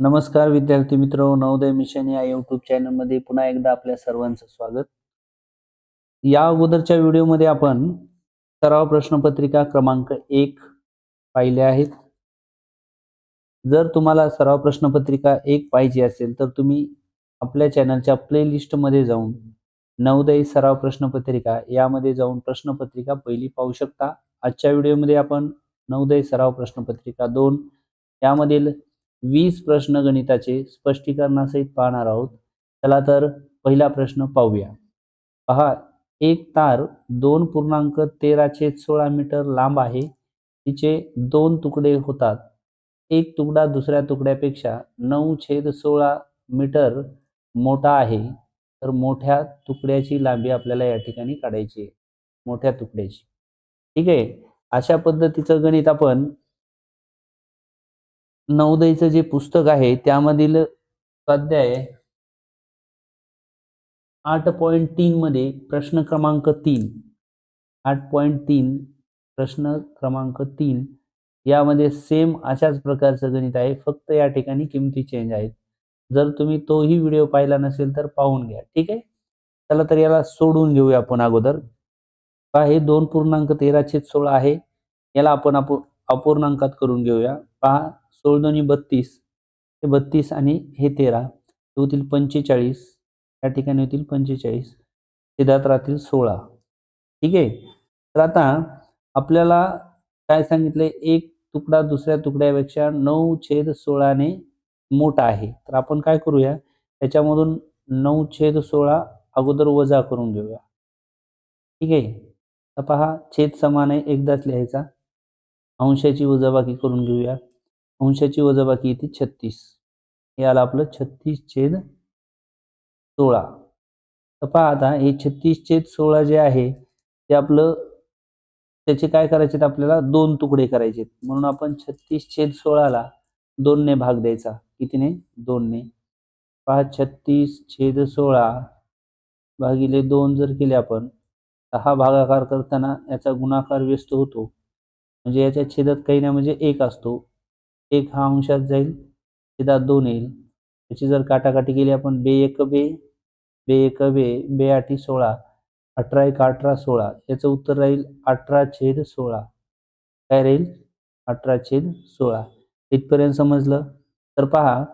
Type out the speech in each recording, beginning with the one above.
नमस्कार विद्यार्थी मित्र, नवोदय मिशन या यूट्यूब चॅनलमध्ये पुन्हा एकदा आपल्या सर्वांचं स्वागत। या अगोदरच्या व्हिडिओमध्ये आपण सराव प्रश्नपत्रिका क्रमांक 1 पाहिले आहेत। जर तुम्हाला सराव प्रश्नपत्रिका 1 पाहिजे असेल तर तुम्ही आपल्या चॅनलच्या प्लेलिस्ट मध्ये जाऊन नवोदय सराव प्रश्नपत्रिका यामध्ये जाऊन प्रश्नपत्रिका पहिली पाहू शकता। आजच्या व्हिडिओमध्ये आपण नवोदय सराव प्रश्नपत्रिका 2 यामधील 20 प्रश्न गणिताचे स्पष्टीकरणासहित पाहणार आहोत। चला तर पहिला प्रश्न पाहूया। पहा, एक तार 2.1316 मीटर लांब आहे। तिचे 2 तुकडे होतात। एक तुकडा दुसऱ्या तुकड्यापेक्षा 9/16 मीटर मोठा आहे। तर मोठ्या तुकड्याची लांबी आपल्याला या ठिकाणी काढायची आहे, मोठ्या तुकड्याची। ठीक आहे, अशा पद्धतीचं गणित आपण नवोदयचं जे पुस्तक आहे त्यामधील स्वाध्याय 8.3 मध्ये प्रश्न क्रमांक 3 8.3 प्रश्न क्रमांक 3 यामध्ये सेम अशाच प्रकारचं गणित आहे, फक्त या ठिकाणी किमती चेंज आहेत। जर तुम्ही तोही व्हिडिओ पाहिला नसेल तर पाहून घ्या। ठीक आहे, चला तर याला सोडून घेऊया आपण अगोदर। पहा, हे 2.1316 आहे, याला आपण अपूर्णांकात करून घेऊया। पहा, 16 दोन्ही 32, हे 32 आणि हे 13 होतील 45, या ठिकाणी होतील 45, छेदात राहतील 16। ठीक आहे, तर आता आपल्याला काय सांगितलंय, एक तुकडा दुसऱ्या तुकड्यापेक्षा 9/16 ने मोठा आहे। तर आपण काय करूया, त्याच्यामधून 9/16 अगोदर वजा करून घेऊया। ठीक आहे, तर पहा, छेद समान आहे, एकदाच लिहायचा। अंशाची वजाबाकी करून घेऊया। अंशाची वजाबाकी येते 36, हे आलं आपलं 36/16। तर पहा, आता हे 36/16 जे आहे ते आपलं, त्याचे काय करायचे, आपल्याला 2 तुकडे करायचे, म्हणून आपण 36/16 ला 2 ने भाग द्यायचा। कितीने? 2 ने। पहा, 36/16 भागिले 2 जर केले आपण, तर हा भागाकार करताना याचा गुणाकार व्यस्त होतो, म्हणजे याच्या छेदात काही ना म्हणजे 1 असतो। 1 हा अंशात जाईल, छेदात 2 येईल। याची जर काटाकाटी केली आपण, बे 1 बे, बे 1 बे, बे 8 16, 18 1 18 16, याचं उत्तर राहील 18/16। काय राहील? 18/16। इथपर्यंत समजलं? तर पहा,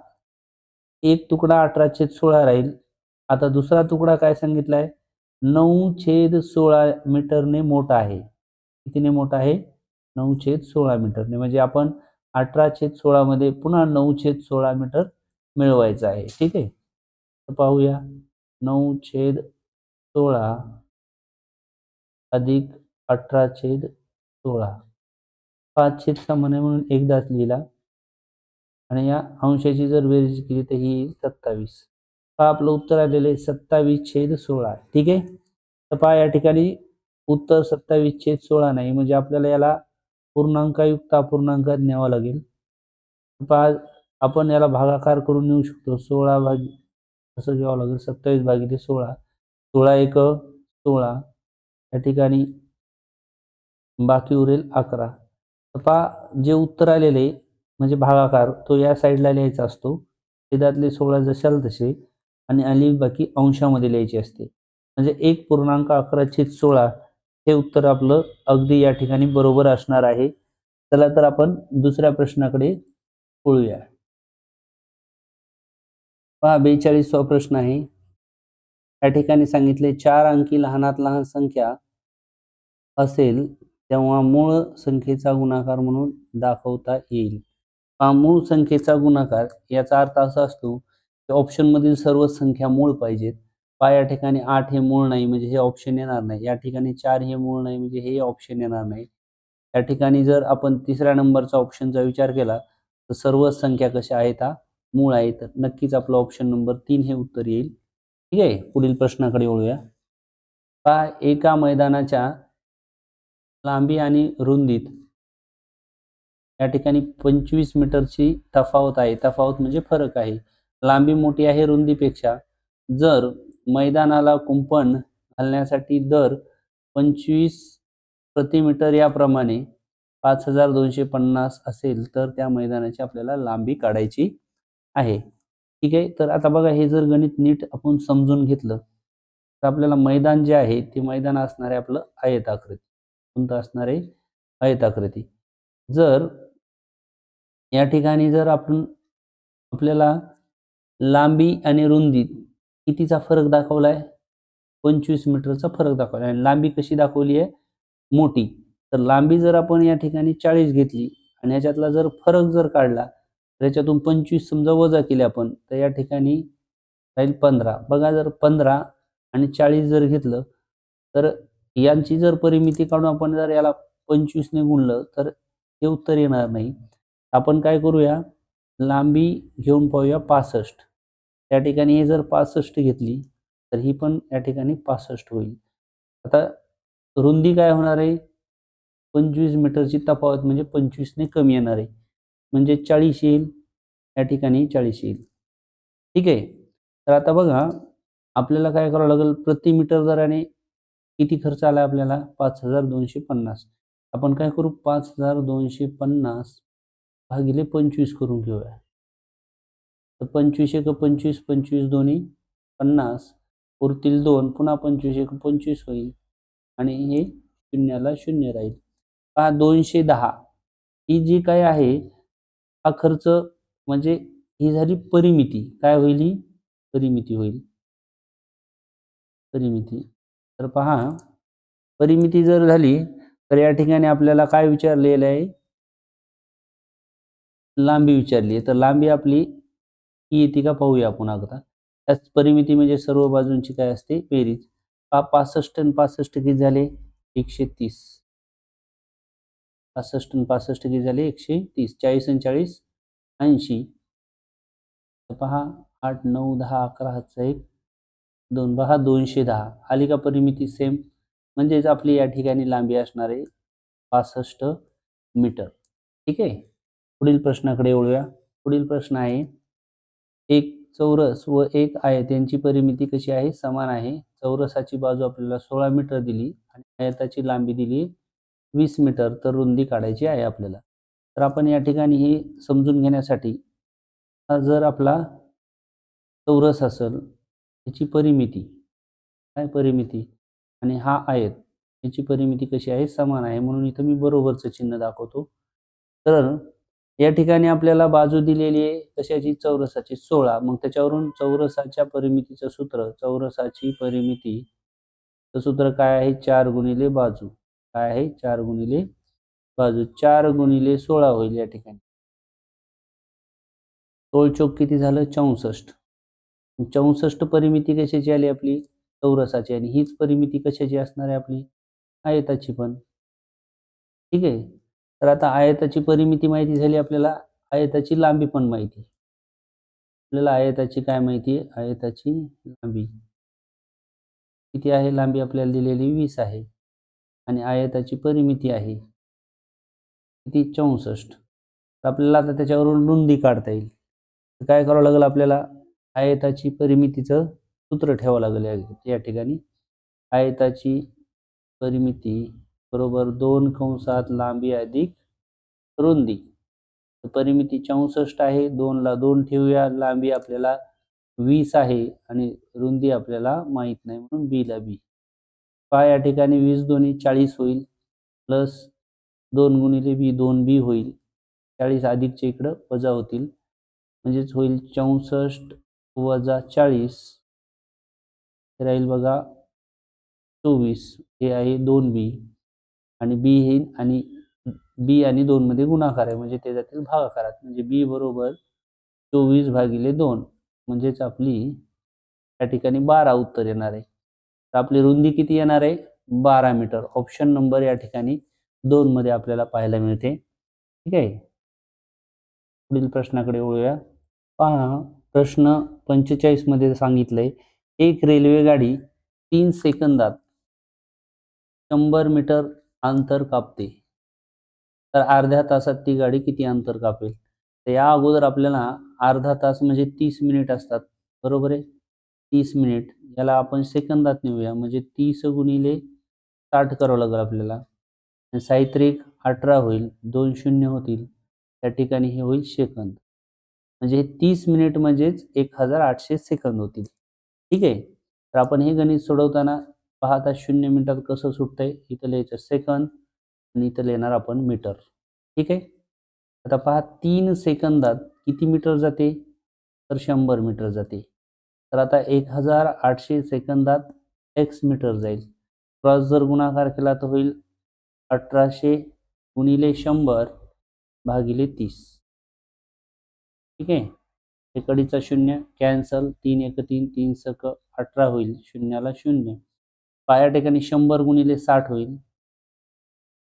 एक तुकडा 18/16 राहील। आता दुसरा तुकडा काय सांगितलाय, 9/16 मीटरने मोठा आहे। कितीने मोठा आहे? 9/16 मीटरने, म्हणजे आपण 18/16 मध्ये पुन्हा 9/16 मीटर मिळवायचा आहे। ठीक आहे, तर पाहूया, 9/16 अधिक 18/16, 5 छेद समान आहे म्हणून एकदाच लिहिला, आणि या अंशाची जर बेरीज केली तर ही 27। हा आपलं उत्तर आलेलं आहे 27/16। ठीक आहे, तर पहा, या ठिकाणी उत्तर 27/16 नाही, म्हणजे आपल्याला याला पूर्णांकायुक्त अपूर्णांकात न्यावं लागेल। पहा, आपण याला भागाकार करून नेऊ शकतो, 16 भाग असं घ्यावं लागेल, 27/16, 16 1 16, या ठिकाणी बाकी उरेल 11। तर पहा, जे उत्तर आलेले म्हणजे भागाकार, तो या साईडला लिहायचा असतो, छेदातले 16 जशाल तसे, आणि आली बाकी अंशामध्ये लिहायची असते, म्हणजे 1.11/16 हे उत्तर आपलं अगदी या ठिकाणी बरोबर असणार आहे। चला तर आपण दुसऱ्या प्रश्नाकडे वळूया। पहा, 42वा प्रश्न आहे। या ठिकाणी सांगितले, 4 अंकी लहानात लहान संख्या असेल तेव्हा मूळ संख्येचा गुणाकार म्हणून दाखवता येईल। मूळ संख्येचा गुणाकार याचा अर्थ असा असतो की ऑप्शन मधील सर्व संख्या मूळ पाहिजेत। या ठिकाणी 8 हे मूळ नाही, म्हणजे हे ऑप्शन येणार नाही। या ठिकाणी 4 हे मूळ नाही, म्हणजे हे ऑप्शन येणार नाही। या ठिकाणी जर आपण तिसऱ्या नंबरचा ऑप्शनचा विचार केला तर सर्व संख्या कशा आहेत, मूळ आहेत, तर नक्कीच आपलं ऑप्शन नंबर 3 हे उत्तर येईल। ठीक आहे, पुढील प्रश्नाकडे वळूया। पहा, एका मैदानाच्या लांबी आणि रुंदीत या ठिकाणी 25 मीटरची तफावत आहे। तफावत म्हणजे फरक आहे। लांबी मोठी आहे रुंदीपेक्षा। जर मैदानाला कुंपण घालण्यासाठी दर 25 प्रति मीटर याप्रमाणे 5250 असेल तर त्या मैदानाची आपल्याला लांबी काढायची आहे. ठीक आहे. तर आता बघा हे जर गणित नीट आपण समजून घेतलं तर आपल्याला मैदान जे आहे ते मैदान असणार आहे आपलं आयताकृती. कोणतं असणार आहे? आयताकृती. जर या ठिकाणी जर आपल्याला लांबी आणि रुंदीत कितीचा फरक दाखवलाय? 25 मीटरचा फरक दाखवलाय आणि लांबी कशी दाखवली आहे? मोठी. तर लांबी जर आपण या ठिकाणी 40 घेतली आणि ह्याच्यातला जर फरक जर काढला तर याच्यातून 25 समजा वजा केले आपण तर या ठिकाणी राहील 15. बघा जर 15 आणि 40 जर घेतलं तर यांची जर परिमिती काढून आपण जर याला 25 ने गुणलं तर हे उत्तर येणार नाही. आपण काय करूया? लांबी घेऊन पाहूया 65. त्या ठिकाणी हे जर 65 घेतली तर ही पण या ठिकाणी 65 होईल. आता रुंदी काय होणार आहे? 25 मीटरची तफावत म्हणजे 25 ने कमी येणार आहे. म्हणजे 40 येईल. या ठिकाणी 40 येईल. ठीक आहे. तर आता बघा आपल्याला काय करावं लागेल? प्रति मीटर दराने किती खर्च आला आपल्याला? 5250. आपण काय करू? 5250 भागिले 25 करून घेऊया. तर 25 एक 25, 25 दोन्ही 50, उरतील 2, पुन्हा 25 एक 25 होईल आणि हे शून्याला शून्य राहील. पहा 210 ही जी काय आहे हा खर्च म्हणजे ही झाली परिमिती. काय होईल ही? परिमिती होईल. परिमिती. तर पहा परिमिती जर झाली तर या ठिकाणी आपल्याला काय विचारलेलं आहे? लांबी विचारली आहे. तर लांबी आपली ही येते का पाहूया आपण अगोदर. त्याच परिमिती म्हणजे सर्व बाजूंची काय असते? बेरीज. 65 आणि 65 किती झाले? 130. 65 आणि 65 किती झाले? 130. 40 आणि 40 80. तर पहा 8 9 10 11 हातचा 1 2 पहा 210. आली का परिमिती सेम? म्हणजेच आपली या ठिकाणी लांबी असणार आहे 65 मीटर. ठीक आहे. पुढील प्रश्नाकडे वळूया. पुढील प्रश्न आहे एक चौरस व एक आयत यांची परिमिती कशी आहे? समान आहे. चौरसाची बाजू आपल्याला 16 मीटर दिली आणि आयताची लांबी दिली 20 मीटर. तर रुंदी काढायची आहे आपल्याला. तर आपण या ठिकाणी हे समजून घेण्यासाठी हा जर आपला चौरस असेल त्याची परिमिती काय परिमिती आणि हा आयत याची परिमिती कशी आहे? समान आहे. म्हणून इथं मी बरोबरचं चिन्ह दाखवतो. तर या ठिकाणी आपल्याला बाजू दिलेली आहे कशाची? चौरसाची 16. मग त्याच्यावरून चौरसाच्या परिमितीचं सूत्र, चौरसाची परिमितीचं सूत्र काय आहे? 4 गुणिले बाजू. काय आहे? 4 गुणिले बाजू. 4 गुणिले 16 होईल या ठिकाणी. 16 चौक किती झालं? 64. 64 परिमिती कशाची आली आपली? चौरसाची. आणि हीच परिमिती कशाची असणार आहे आपली? आयताची पण. ठीक आहे. तर आता आयताची परिमिती माहिती झाली आपल्याला. आयताची लांबी पण माहिती. आपल्याला आयताची काय माहिती आहे? आयताची लांबी किती आहे? लांबी आपल्याला दिलेली 20 आहे आणि आयताची परिमिती आहे किती? 64. तर आपल्याला आता त्याच्यावरून रुंदी काढता येईल. तर काय करावं लागेल आपल्याला? आयताची परिमितीचं सूत्र ठेवावं लागेल या ठिकाणी. आयताची परिमिती बरोबर 2 कंसात लांबी अधिक रुंदी. तर परिमिती 64 आहे. 2 ला 2 ठेवूया. लांबी आपल्याला 20 आहे आणि रुंदी आपल्याला माहित नाही म्हणून बी ला बी. पहा या ठिकाणी 20 दोन्ही 40 होईल प्लस 2 गुणिले बी 2 बी होईल. 40 अधिकच्या इकडं वजा होतील म्हणजेच होईल 64 वजा 40 राहील बघा 24. हे आहे 2 बी आणि बी हे आणि बी आणि 2 मध्ये गुणाकार आहे म्हणजे ते जातील भागाकारात. म्हणजे बी बरोबर 24 भागिले 2 म्हणजेच आपली या ठिकाणी 12 उत्तर येणार आहे. तर आपली रुंदी किती येणार आहे? 12 मीटर. ऑप्शन नंबर या ठिकाणी 2 मध्ये आपल्याला पाहायला मिळते. ठीक आहे. पुढील प्रश्नाकडे वळूया. पहा प्रश्न 45 मध्ये सांगितलंय एक रेल्वे गाडी 3 सेकंदात 100 मीटर अंतर कापते. तर अर्ध्या तासात ती गाडी किती अंतर कापेल? तर या अगोदर आपल्याला अर्धा तास म्हणजे 30 मिनिट असतात. बरोबर आहे? 30 मिनिट याला आपण सेकंदात नेऊया म्हणजे 30 गुणिले 60 करावं लागेल आपल्याला. साहित्रिक 18 होईल. 2 शून्य होतील. त्या ठिकाणी हे होईल सेकंद. म्हणजे 30 मिनिट म्हणजेच 1800 सेकंद होतील. ठीक आहे. तर आपण हे गणित सोडवताना पहा आता 0 मिनिटात कसं सुटतंय. इथं लिहायचं सेकंद आणि इथं लिहिणार आपण मीटर. ठीक आहे. आता पहा 3 सेकंदात किती मीटर जाते? तर 100 मीटर जाते. तर आता 1800 सेकंदात x मीटर जाईल. क्रॉस जर गुणाकार केला तर होईल 1800 गुणिले 100 भागिले 30. ठीक आहे. हे कडीचा 0 कॅन्सल, 3 एक 3, 3 सक 18 होईल, शून्याला 0. या ठिकाणी 100 गुणिले 60 होईल.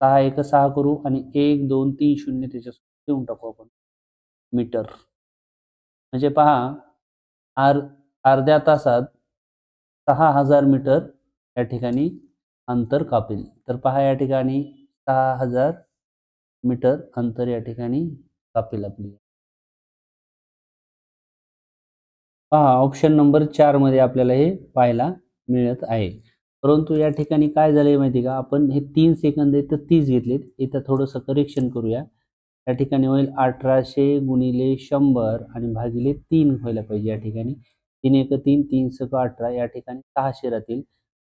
6 एक 6 करू आणि 1 2 3 0 त्याच्यासोबत देऊन टाकू आपण मीटर. म्हणजे पहा अर्ध्या तासात 6000 मीटर या ठिकाणी अंतर कापेल. तर पहा या ठिकाणी 6000 मीटर अंतर या ठिकाणी कापेल आपली. पहा ऑप्शन नंबर 4 मध्ये आपल्याला हे पाहायला मिळत आहे. परंतु या ठिकाणी काय झालंय माहिती का, आपण हे 3 सेकंद आहेत तर 30 घेतलेत. इथं थोडंसं करेक्शन करूया. या ठिकाणी होईल 1800 गुणिले 100 आणि भागिले 3 व्हायला पाहिजे या ठिकाणी. 3 एक 3, 3 सक 18 या ठिकाणी 600 राहतील.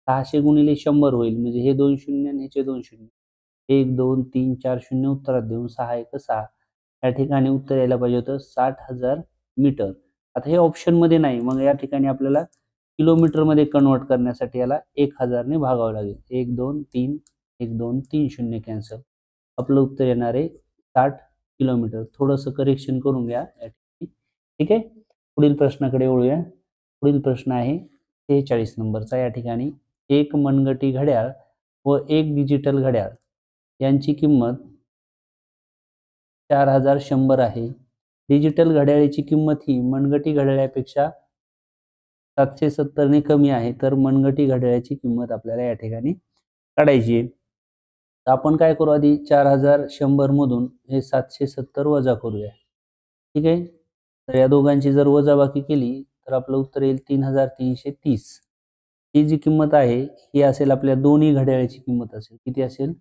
600 गुणिले 100 होईल म्हणजे हे 2 शून्य आणि ह्याचे 2 शून्य. 1 2 3 4 शून्य उत्तरात देऊन 6 एक 6 या ठिकाणी उत्तर यायला पाहिजे होतं 60,000 मीटर. आता हे ऑप्शन मध्ये नाही, मग या ठिकाणी आपल्याला किलोमीटर मध्ये कन्वर्ट करण्यासाठी याला 1000 ने भागावं लागेल. 1 2 3 1 2 3 शून्य कॅन्सल. आपलं उत्तर येणार आहे 60 किलोमीटर. थोडंसं करेक्शन करून घ्या या ठिकाणी. ठीक आहे. पुढील प्रश्नाकडे वळूया. पुढील प्रश्न आहे 43 नंबरचा. या ठिकाणी एक मनगटी घड्याळ व एक डिजिटल घड्याळ यांची किंमत 4100 आहे. डिजिटल घड्याळीची किंमत ही मनगटी घड्याळापेक्षा 770 ने कमी आहे. तर मनगटी घड्याळाची किंमत आपल्याला या ठिकाणी काढायची आहे. तर आपण काय करू, आधी 4100 मधून हे 770 वजा करूया. ठीक आहे. तर या दोघांची जर वजाबाकी केली तर आपलं उत्तर येईल 3330. ही जी किंमत आहे ही असेल आपल्या दोन्ही घड्याळाची किंमत असेल. किती असेल?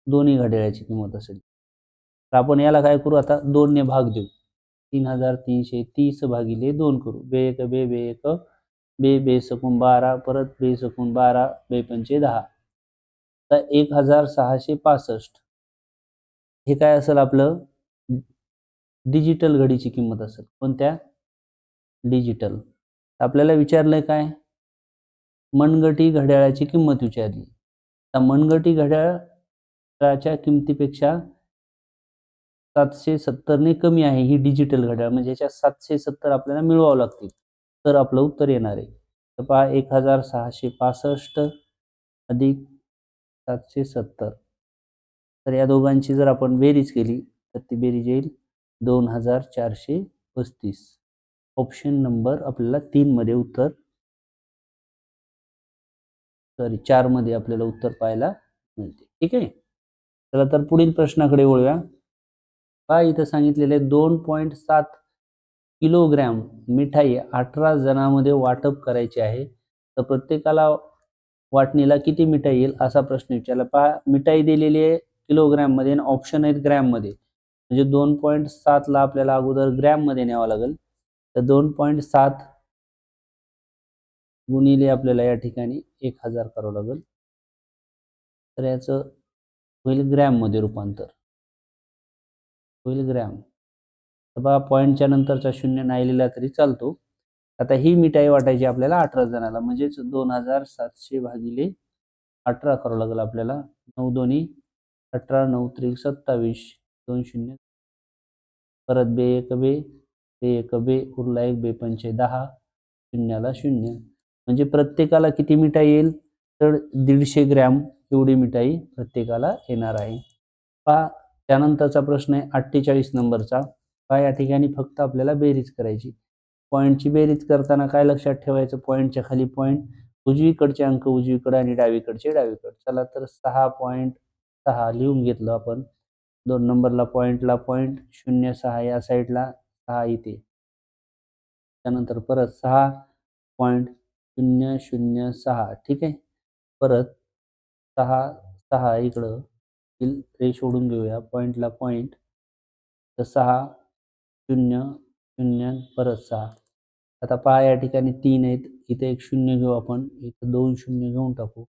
दोन्ही घड्याळाची किंमत असेल. तर आपण याला काय करू, आता 2 ने भाग देऊ. 3330 भागिले 2 करू. बे एक बे बे एक बे बे सकून 12 परत बे सकून 12 बे पंचे 10. तर 1665 हे काय असेल आपलं डिजिटल घडीची किंमत असेल. कोणत्या? डिजिटल. आपल्याला विचारलंय काय? मनगटी घड्याळाची किंमत विचारली. तर मनगटी घड्याळाच्या किमतीपेक्षा 770 ने कमी आहे ही डिजिटल घड्याळ, म्हणजे याच्या 770 आपल्याला मिळवावं लागतील तर आपलं उत्तर येणार आहे. तर पहा 1665 अधिक 770. तर या दोघांची जर आपण बेरीज केली तर ती बेरीज येईल 2435. ऑप्शन नंबर आपल्याला 3 मध्ये उत्तर, सॉरी 4 मध्ये आपल्याला उत्तर पाहायला मिळते. ठीक आहे. चला तर पुढील प्रश्नाकडे वळूया. पहा इथं सांगितलेले 2.7 किलोग्रॅम मिठाई 18 जणांमध्ये वाटप करायची आहे. तर प्रत्येकाला वाटणीला किती मिठाई येईल असा प्रश्न विचारला. पहा मिठाई दिलेली आहे किलोग्रॅम मध्ये आणि ऑप्शन आहेत ग्रॅम मध्ये. म्हणजे 2.7 ला आपल्याला अगोदर ग्रॅम मध्ये न्यावं लागेल. तर 2.7 गुणिले आपल्याला या ठिकाणी 1000 करावं लागेल. तर याचं होईल ग्रॅम मध्ये रूपांतर, होईल ग्रॅम. तर बघा पॉईंटच्या नंतरचा 0 नाही लिहिला तरी चालतो. आता ही मिठाई वाटायची आपल्याला 18 जणांना, म्हणजेच 2700 भागिले 18 करावं लागेल आपल्याला. 9 दोन्ही 18 9 त्रिक 27 2 शून्य परत बे एक बे बे एक बे उरला एक बे पंचे 10 शून्याला 0. म्हणजे प्रत्येकाला किती मिठाई येईल तर 150 ग्रॅम एवढी मिठाई प्रत्येकाला येणार आहे. पहा त्यानंतरचा प्रश्न आहे 48 नंबरचा. पहा या ठिकाणी फक्त आपल्याला बेरीज करायची. पॉईंटची बेरीज करताना काय लक्षात ठेवायचं, पॉईंटच्या खाली पॉईंट, उजवीकडचे अंक उजवीकडे आणि डावीकडचे डावीकडे. चला तर 6.6 लिहून घेतलं आपण. 2 नंबरला पॉईंटला पॉईंट 0.6 या साईडला 6 इथे. त्यानंतर परत 6.006. ठीक आहे. परत 6 इकडं रे सोडून घेऊया. पॉईंटला पॉईंट तर 6 0 0 परत 6. आता पहा या ठिकाणी 3 आहेत, इथे एक 0 घेऊ आपण, इथे 2 0 घेऊन टाकू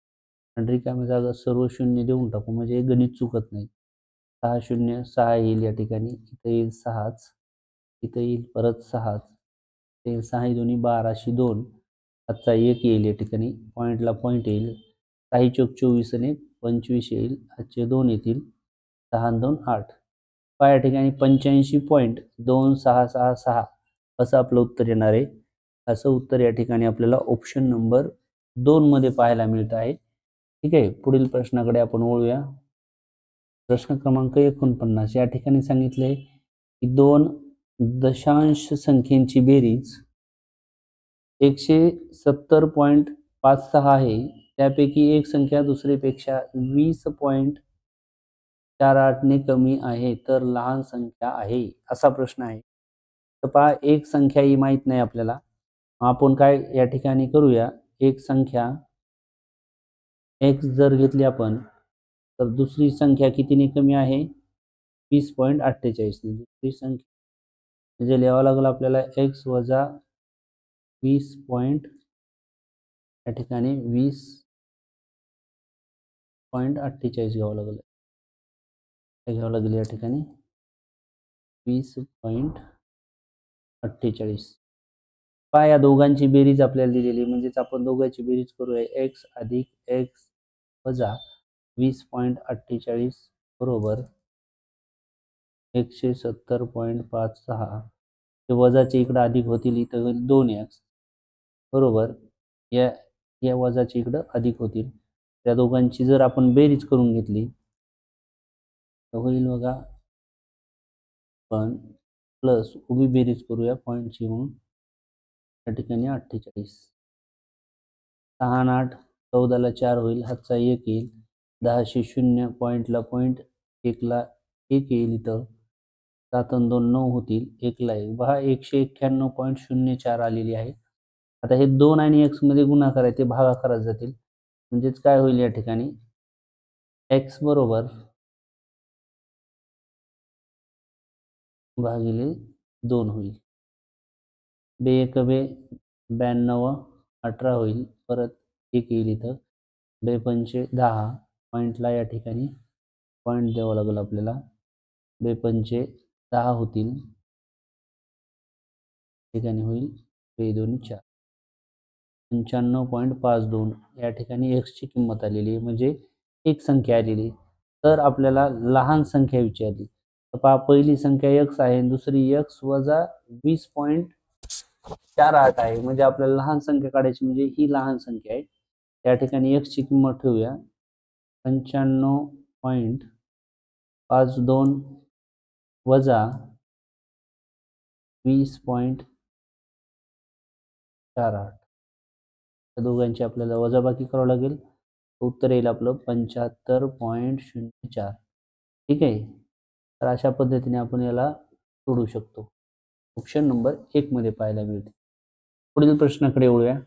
आणि रिकाम्या जागा सर्व 0 देऊन टाकू, म्हणजे हे गणित चुकत नाही. 6 0 6 येईल या ठिकाणी, इथे येईल 6च, इथे येईल परत 6च, ते 6 दोन्ही 12 2 आजचा 1 येईल या ठिकाणी, पॉईंटला पॉईंट येईल, 6 चोक 24 आणि 25 येईल, आजचे 2 येतील, 6 2 8. पहा या ठिकाणी 85.2666 असं आपलं उत्तर येणार आहे. असं उत्तर या ठिकाणी आपल्याला ऑप्शन नंबर 2 मध्ये पाहायला मिळत आहे. ठीक आहे, पुढील प्रश्नाकडे आपण वळूया. प्रश्न क्रमांक 49 या ठिकाणी सांगितले की 2 दशांश संख्येची बेरीज 170.56 आहे, त्यापैकी एक संख्या दुसरीपेक्षा 20.48 ने कमी आहे तर लहान संख्या आहे, असा प्रश्न आहे. तर पहा एक संख्या ही माहित नाही आपल्याला, आपण काय या ठिकाणी करूया, एक संख्या x जर घेतली आपण तर दुसरी संख्या कितीने कमी आहे, 20.48 ने. दुसरी संख्या म्हणजे लिहावं लागेल आपल्याला x वजा 20 या ठिकाणी 20.48 घ्यावं लागेल, घ्यावं लागेल या ठिकाणी 20.48. पहा या दोघांची बेरीज आपल्याला दिलेली, म्हणजेच आपण दोघांची बेरीज करूया, x अधिक x वजा 20.48 बरोबर 170.56. ते वजाचे इकडे अधिक होतील, इथं होईल 2x बरोबर या वजाचे इकडे अधिक होतील. त्या दोघांची जर आपण बेरीज करून घेतली तर होईल बघा, पण प्लस उभी बेरीज करूया पॉईंटची म्हणून, या ठिकाणी 48, 6 8 14ला 4 होईल, हातचा 1 येईल, 10 0 पॉईंटला पॉईंट, 1ला 1 येईल, इथं 7 आणि 2 9 होतील, 1ला 1 पहा 191.04 आलेली आहे. आता हे 2 आणि x मध्ये गुणाकार आहे, ते भागाकारात जातील, म्हणजेच काय होईल या ठिकाणी x बरोबर भागिले 2 होईल, 2 1 92 18 होईल, परत 1 येईल, इथं 2 5 10 पॉईंटला या ठिकाणी पॉईंट द्यावं लागेल आपल्याला, 2 5 10 होतील, ठिकाणी होईल 2 2 4, 95.52 या ठिकाणी x ची किंमत आलेली आहे, म्हणजे एक संख्या आलेली. तर आपल्याला लहान संख्या विचारली, तर पहा पहिली संख्या x आहे, दुसरी x वजा 20.48 आहे, म्हणजे आपल्याला लहान संख्या काढायची, म्हणजे ही लहान संख्या आहे. त्या ठिकाणी x ची किंमत ठेवूया 95.52 वजा 20.48, त्या दोघांची आपल्याला वजाबाकी करावं लागेल, उत्तर येईल आपलं 75.04. ठीक आहे, तर अशा पद्धतीने आपण याला सोडू शकतो. ऑप्शन नंबर 1 मध्ये पाहायला मिळते. पुढील प्रश्नाकडे वळूया.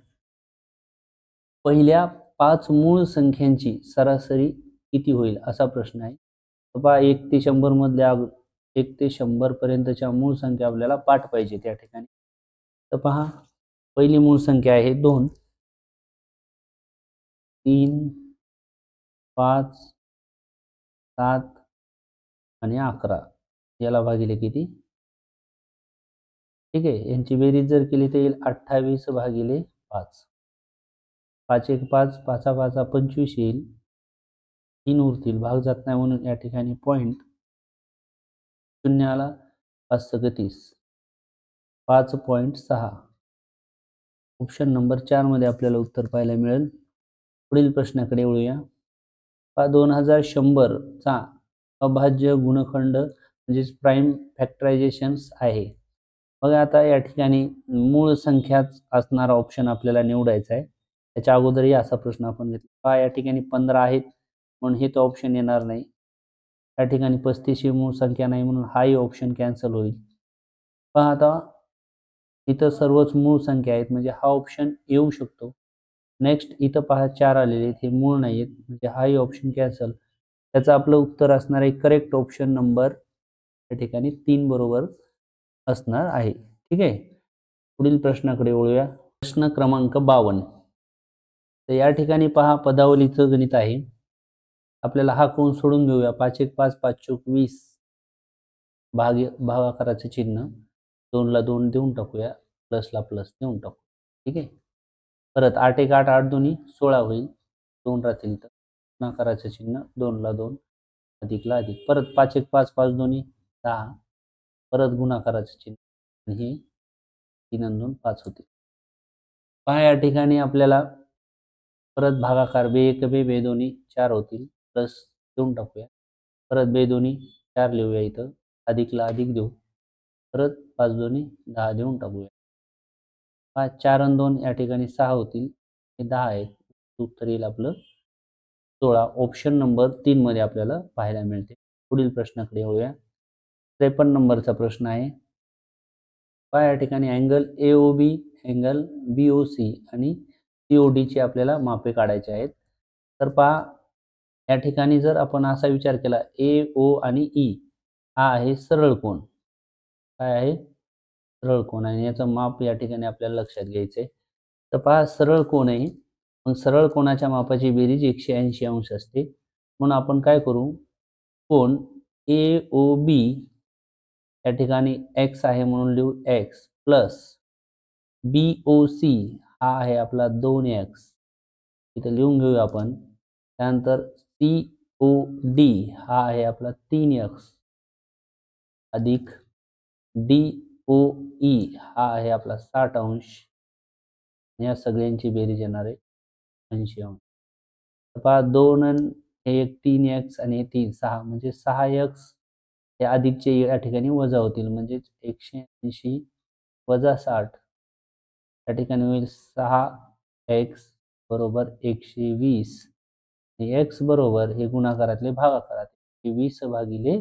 पहिल्या 5 मूळ संख्यांची सरासरी किती होईल, असा प्रश्न आहे. पहा 1 ते 100 मधल्या 1 ते 100 पर्यंतच्या मूळ संख्या आपल्याला पाठ पाहिजे त्या ठिकाणी. तर पहा पहिली मूळ संख्या आहे 2, 3 5 7 आणि 11, याला भागिले किती, ठीक आहे, यांची बेरीज जर केली तर येईल 28 भागिले 5, 5 1 5 5 5 25 येईल, 3 उरतील, भाग जात नाही म्हणून या ठिकाणी पॉईंट, 0 आला 5 30, 5.6. ऑप्शन नंबर 4 मध्ये आपल्याला उत्तर पाहायला मिळेल. पुढील प्रश्नाकडे वळूया. 2100 चा अभाज्य गुणखंड म्हणजे प्राइम फॅक्टरायझेशन आहे. बघा आता या ठिकाणी मूळ संख्याच असणारा ऑप्शन आपल्याला निवडायचा आहे. त्याच्या अगोदरही असा प्रश्न आपण घेतला. पहा या ठिकाणी 15 आहेत म्हणून हे तो ऑप्शन येणार नाही. या ठिकाणी 35 ही मूळ संख्या नाही म्हणून हाही ऑप्शन कॅन्सल होईल. पहा आता इथं सर्वच मूळ संख्या आहेत म्हणजे हा ऑप्शन येऊ शकतो. नेक्स्ट इथं पहा 4 आलेले आहेत, हे मूळ नाही आहेत म्हणजे हाही ऑप्शन कॅन्सल. त्याचं आपलं उत्तर असणार आहे करेक्ट ऑप्शन नंबर या ठिकाणी 3 बरोबर असणार आहे. ठीक आहे. पुढील प्रश्नाकडे वळूया. प्रश्न क्रमांक 52. तर या ठिकाणी पहा पदावलीचं गणित आहे. आपल्याला हा कोन सोडून घेऊया. 5 1 5 5 चौक 20 भागाकाराचे चिन्ह 2 ला 2 देऊन टाकूया. प्लसला प्लस देऊन टाकू. ठीक आहे. परत 8 1 8 8 दोन्ही 16 होईल. 2 राहतील तर गुणाकाराचे चिन्ह 2 ला 2 अधिकला अधिक. परत 5 1 5 5 दोन्ही 10. परत गुणाकाराचे चिन्ह आणि हे 3 आणि 2 5 होतील. पहा या ठिकाणी आपल्याला परत भागाकार बे एक बे दोन्ही 4 होतील. प्लस देऊन टाकूया. परत बे दोन्ही 4 लिहूया इथं. अधिकला अधिक देऊ. परत 5 दोन्ही 10 देऊन टाकूया. 4 आणि 2 या ठिकाणी 6 होतील. हे 10 आहेत. उत्तर येईल आपलं 16. ऑप्शन नंबर 3 मध्ये आपल्याला पाहायला मिळते. पुढील प्रश्नाकडे येऊया. 53 नंबरचा प्रश्न आहे. पहा या ठिकाणी अँगल AOB, अँगल BOC आणि COD ची आपल्याला मापे काढायची आहेत. तर पहा या ठिकाणी जर आपण असा विचार केला AO आणि E हा आहे सरळ कोन. काय आहे? सरळ कोन आहे. याचं माप या ठिकाणी आपल्याला लक्षात घ्यायचं आहे. तर पहा सरळ कोन आहे. मग सरळ कोनाच्या मापाची बेरीज 180 अंश असते. म्हणून आपण काय करू? कोन AOB या ठिकाणी x आहे म्हणून लिहू x प्लस BOC हा आहे आपला 2x इथं लिहून घेऊया आपण. त्यानंतर COD हा आहे आपला 3x अधिक DOE हा आहे आपला 60 अंश. या सगळ्यांची बेरीज येणार आहे 80 अंश. पहा 2 हे 3x आणि 3 6 म्हणजे 6x हे अधिकचे या ठिकाणी वजा होतील म्हणजे 180 वजा 60 या ठिकाणी होईल 6x बरोबर 120 आणि x बरोबर हे गुणाकारातले भागाकारात 20 भागिले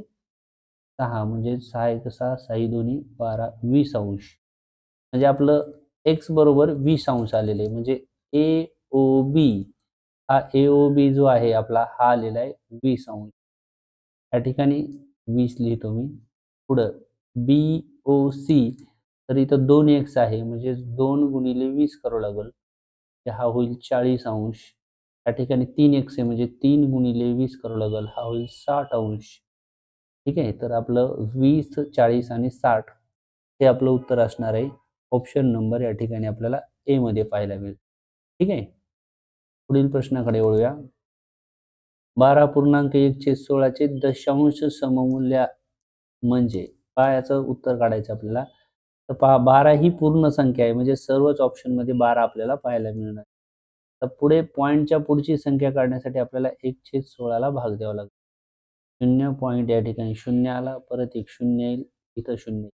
6 म्हणजे 6 1 6 6 दोन्ही 12 20 अंश. म्हणजे आपलं x बरोबर 20 अंश आलेले म्हणजे AOB हा AOB जो आहे आपला हा आलेला आहे 20 अंश. या ठिकाणी 20 लिहितो मी. पुढं BOC तर इथं 2x आहे म्हणजे 2 गुणिले 20 करावं लागेल. हा होईल 40 अंश. या ठिकाणी 3x आहे म्हणजे 3 गुणिले 20 करावं लागेल. हा होईल 60 अंश. ठीक आहे. तर आपलं 20 40 आणि 60 हे आपलं उत्तर असणार आहे. ऑप्शन नंबर या ठिकाणी आपल्याला ए मध्ये पाहायला मिळेल. ठीक आहे. पुढील प्रश्नाकडे वळूया. 12.1/16 चे दशांश सममूल्य म्हणजे काय? याचं उत्तर काढायचं आपल्याला. तर पहा 12 ही पूर्ण संख्या आहे म्हणजे सर्वच ऑप्शन मध्ये 12 आपल्याला पाहायला मिळणार. तर पुढे पॉईंटच्या पुढची संख्या काढण्यासाठी आपल्याला 1/16 ला भाग द्यावा लागेल. 0 पॉईंट या ठिकाणी 0 आला. परत एक 0 येईल. इथं 0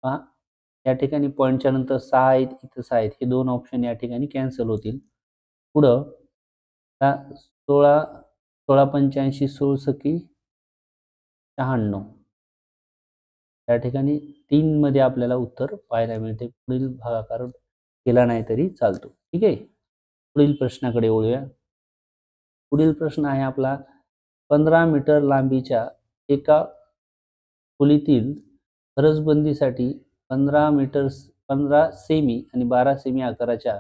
पहा या ठिकाणी पॉईंटच्या नंतर 6 आहेत. इथं 6 आहेत. हे दोन ऑप्शन या ठिकाणी कॅन्सल होतील. पुढं 16 16 85 16 सकी 96 या ठिकाणी 3 मध्ये आपल्याला उत्तर पाहायला मिळते. पुढील भागाकार केला नाही तरी चालतो. ठीक आहे. पुढील प्रश्नाकडे वळूया. पुढील प्रश्न आहे आपला 15 मीटर लांबीच्या एका खोलीतील फरसबंदीसाठी 15 सेमी आणि 12 सेमी आकाराच्या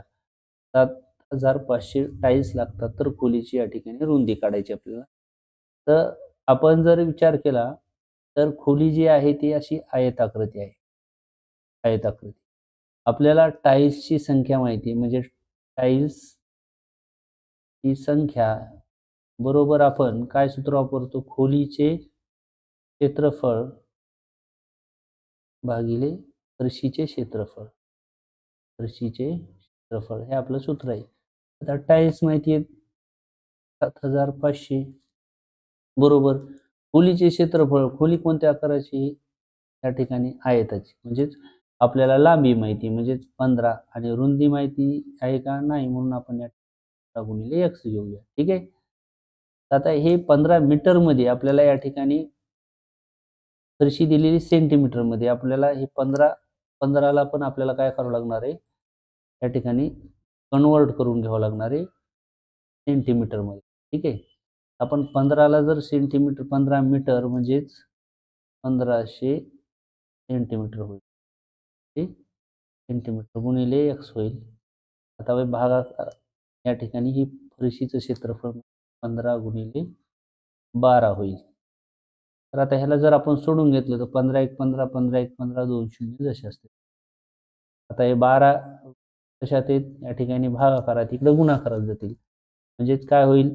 7500 टाईल्स लागतात. तर खोलीची या ठिकाणी रुंदी काढायची आपल्याला. तर आपण जर विचार केला तर खोली जी आहे ती अशी आयताकृती आहे. आयताकृती. आपल्याला टाईल्सची संख्या माहिती आहे म्हणजे टाईल्स ही संख्या बरोबर आपण काय सूत्र वापरतो? खोलीचे क्षेत्रफळ भागिले फरशीचे क्षेत्रफळ. फरशीचे क्षेत्रफळ हे आपलं सूत्र आहे. आता टाईल्स माहिती आहे 7500 बरोबर. खोलीचे क्षेत्रफळ खोली कोणत्या आकाराची? या ठिकाणी आयताची म्हणजेच आपल्याला लांबी माहिती म्हणजे 15 आणि रुंदी माहिती आहे का? नाही. म्हणून आपण या गुणिले x घेऊया. ठीक आहे. आता हे 15 मीटर मध्ये आपल्याला या ठिकाणी फरशी दिलेली सेंटीमीटर मध्ये आपल्याला हे 15 ला पण आपल्याला काय करावं लागणार आहे? या ठिकाणी कन्वर्ट करून घ्यावं लागणार आहे सेंटीमीटर मध्ये. ठीक आहे. आपण 15 ला जर सेंटीमीटर 15 मीटर म्हणजेच 1500 सेंटीमीटर होईल. ठीक. सेंटीमीटर गुणिले x होईल. आता भागाकार या ठिकाणी ही फरशीचं क्षेत्रफळ 15 गुणिले 12 होईल. तर आता ह्याला जर आपण सोडून घेतलं तर 15 1 15 15 1 15 2 शून्य जसे असते. आता हे 12 कशात आहेत या ठिकाणी भागाकारात इकडे गुणाकारात जातील. म्हणजेच काय होईल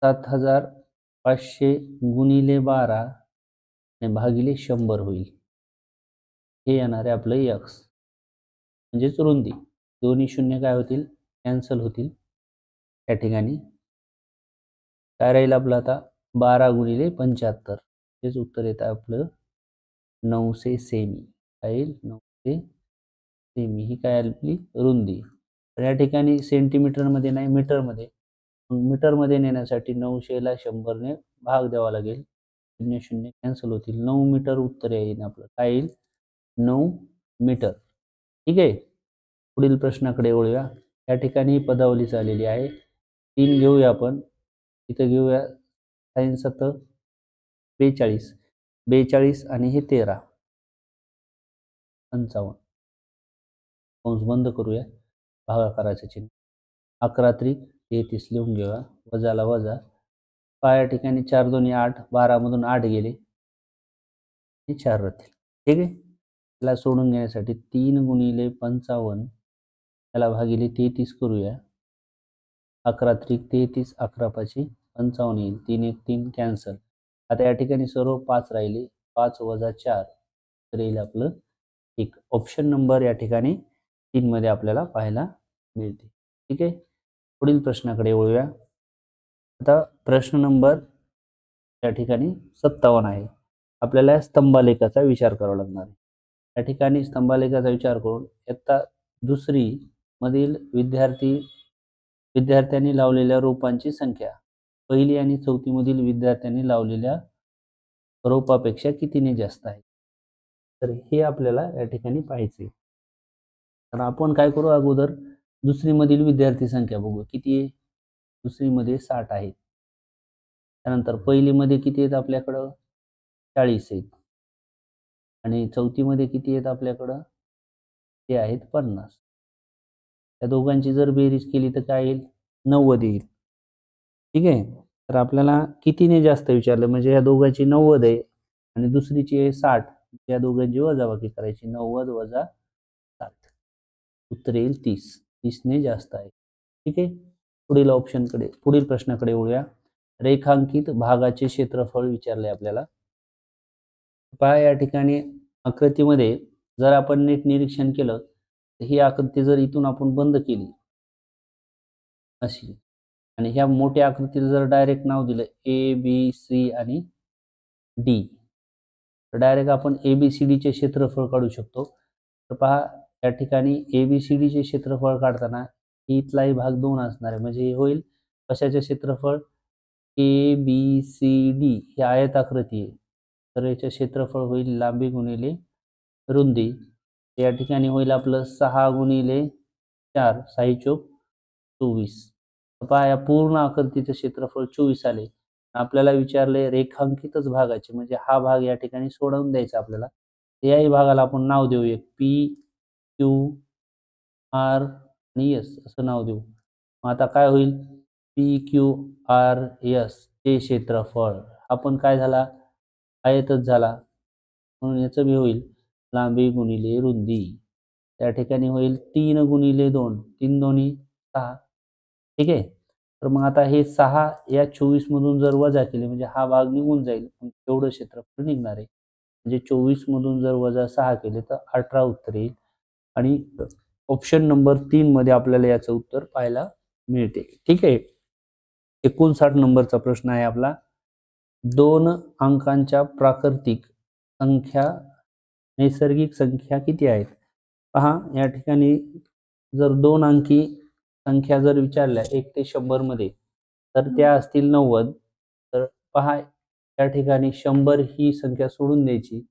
7500 गुणिले 12 आणि भागिले 100 होईल. हे येणार आहे आपलं x म्हणजेच रुंदी. दोन्ही शून्य काय होतील कॅन्सल होतील. या ठिकाणी काय राहील आपलं आता 12 गुणिले 75 हेच उत्तर येतं आपलं 900 सेमी. काय येईल 900 सेमी ही काय आपली रुंदी. तर या ठिकाणी सेंटीमीटरमध्ये नाही मीटरमध्ये. मीटरमध्ये नेण्यासाठी 900 ला 100 ने भाग द्यावा लागेल. 0 0 कॅन्सल होतील. 9 मीटर उत्तर येईल आपलं. काय येईल 9 मीटर. ठीक आहे. पुढील प्रश्नाकडे वळूया. या ठिकाणी पदावली आलेली आहे. 3 घेऊया आपण. इथं घेऊया sin 7 42 42 आणि हे 13 55 कंस बंद करूया. भागाकाराचे चिन्ह 11 त्रिक 33 लिहून घेऊया. वजाला वजा या ठिकाणी 4 2 8 12 मधून 8 गेले हे 4 राहतील. ठीक आहे. त्याला सोडून घेण्यासाठी 3 गुणिले 55 त्याला भागिले 33 करूया. 11 त्रिक 33 11 पाची 55 येईल. 3 1 3 कॅन्सल. आता या ठिकाणी सर्व 5 राहिले. 5 वजा 4 तर येईल आपलं 1. ऑप्शन नंबर या ठिकाणी 3 मध्ये आपल्याला पाहायला मिळते. ठीक आहे. पुढील प्रश्नाकडे वळूया. आता प्रश्न नंबर या ठिकाणी 57 आहे. आपल्याला स्तंभालेखाचा विचार करावा लागणार आहे. या ठिकाणी स्तंभालेखाचा विचार करून इयत्ता दुसरी मधील विद्यार्थ्यांनी लावलेल्या रोपांची संख्या पहिली आणि चौथी मधील विद्यार्थ्यांनी लावलेल्या रोपापेक्षा कितीने जास्त आहे. तर हे आपल्याला या ठिकाणी पाहायचे. तर आपण काय करू अगोदर दुसरी मधील विद्यार्थी संख्या बघू. किती आहे दुसरी मध्ये 60 आहेत. त्यानंतर पहिली मध्ये किती आहेत आपल्याकडं 40 आहेत आणि चौथी मध्ये किती आहेत आपल्याकडं ते आहेत 50. त्या दोघांची जर बेरीज केली तर काय येईल 90 येईल. ठीक आहे. तर आपल्याला कितीने जास्त विचारलं म्हणजे या दोघांची 90 आहे आणि दुसरीची आहे 60. या दोघांची वजाबाकी करायची 90 वजा 60 उत्तर येईल 30. 30 ने जास्त आहे. ठीक आहे. पुढील प्रश्नाकडे वळूया. रेखांकित भागाचे क्षेत्रफळ विचारले आपल्याला. पहा या ठिकाणी आकृतीमध्ये जर आपण नीट निरीक्षण केलं तर ही आकृती जर इथून आपण बंद केली अशी आणि ह्या मोठ्या आकृतीला जर डायरेक्ट नाव दिलं ABC आणि D तर डायरेक्ट आपण ABCD चे क्षेत्रफळ काढू शकतो. तर पहा या ठिकाणी ABCD चे क्षेत्रफळ काढताना इथलाही भाग 2 असणार आहे. म्हणजे हे होईल कशाचे क्षेत्रफळ ABCD ही आयताकृती आहे. तर याचे क्षेत्रफळ होईल लांबी गुणिले रुंदी. या ठिकाणी होईल आपलं 6 गुणिले 4 6 चौक 24. पहा या पूर्ण आकृतीचे क्षेत्रफळ 24 आले. आपल्याला विचारले रेखांकितच भागाचे म्हणजे हा भाग या ठिकाणी सोडवून द्यायचा आपल्याला. याही भागाला आपण नाव देऊ एक PQ R आणि S असं नाव देऊ. आता काय होईल PQRS चे क्षेत्रफळ आपण काय झाला आयतच झाला म्हणून याचं बी होईल लांबी गुणिले रुंदी. त्या ठिकाणी होईल 3 गुणिले 2 3 दोन्ही 6. ठीक आहे. तर मग आता हे 6 या 24 मधून जर वजा केले म्हणजे हा भाग निघून जाईल. एवढं क्षेत्रफळ निघणार आहे. म्हणजे 24 मधून जर वजा 6 केले तर 18 उत्तर येईल आणि ऑप्शन नंबर 3 मध्ये आपल्याला याचं उत्तर पाहायला मिळते. ठीक आहे. 59 नंबरचा प्रश्न आहे आपला. 2 अंकांच्या प्राकृतिक संख्या नैसर्गिक संख्या किती आहेत. पहा या ठिकाणी जर 2 अंकी संख्या जर विचारल्या 1 ते 100 मध्ये तर त्या असतील 90. तर पहा या ठिकाणी 100 ही संख्या सोडून द्यायची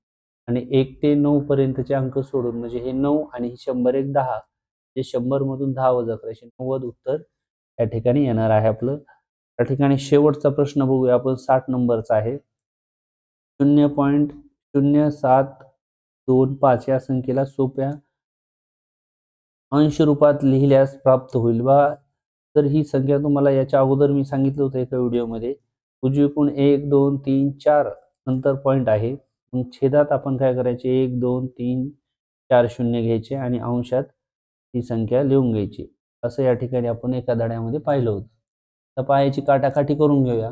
आणि 1 ते 9 पर्यंतचे अंक सोडून म्हणजे हे 9 आणि 100 एक 10 म्हणजे 100 मधून 10 वजा करायचे 90 उत्तर या ठिकाणी येणार आहे आपलं. या ठिकाणी शेवटचा प्रश्न बघूया आपण 60 नंबरचा आहे. 0.07 2 5 या संख्येला सोप्या अंश रूपात लिहिल्यास प्राप्त होईल। बघा, तर ही संख्या तुम्हाला याच्या अगोदर मी सांगितलं होतं एका व्हिडिओमध्ये। उजवीकडून 1 2 3 4 नंतर पॉईंट आहे। मग छेदात आपण काय करायचे, 1 2 3 4 शून्य घ्यायचे आणि अंशात ही संख्या लिहून घ्यायची। असं या ठिकाणी आपण एका धड्यामध्ये पाहिलं होतं। तर पायाची काटाकाटी करून घेऊया।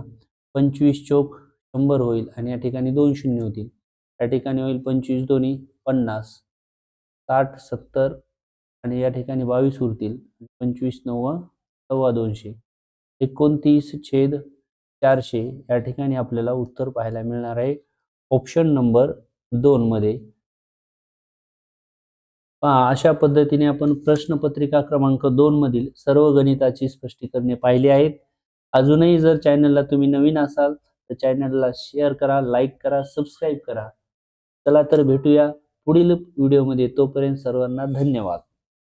25 चौक 100 होईल आणि या ठिकाणी 2 शून्य होतील। या ठिकाणी होईल 25 दोन्ही 50, 60 70 आणि या ठिकाणी 22 उरतील। 25 9 सव्वा 200, 29/400 या ठिकाणी आपल्याला उत्तर पाहायला मिळणार आहे ऑप्शन नंबर 2 मध्ये। पहा, अशा पद्धतीने आपण प्रश्नपत्रिका क्रमांक 2 मधील सर्व गणिताची स्पष्टीकरणे पाहिली आहेत। अजूनही जर चॅनलला तुम्ही नवीन असाल तर चॅनलला शेअर करा, लाईक करा, सबस्क्राईब करा। चला तर भेटूया पुढील व्हिडिओमध्ये, तोपर्यंत सर्वांना धन्यवाद।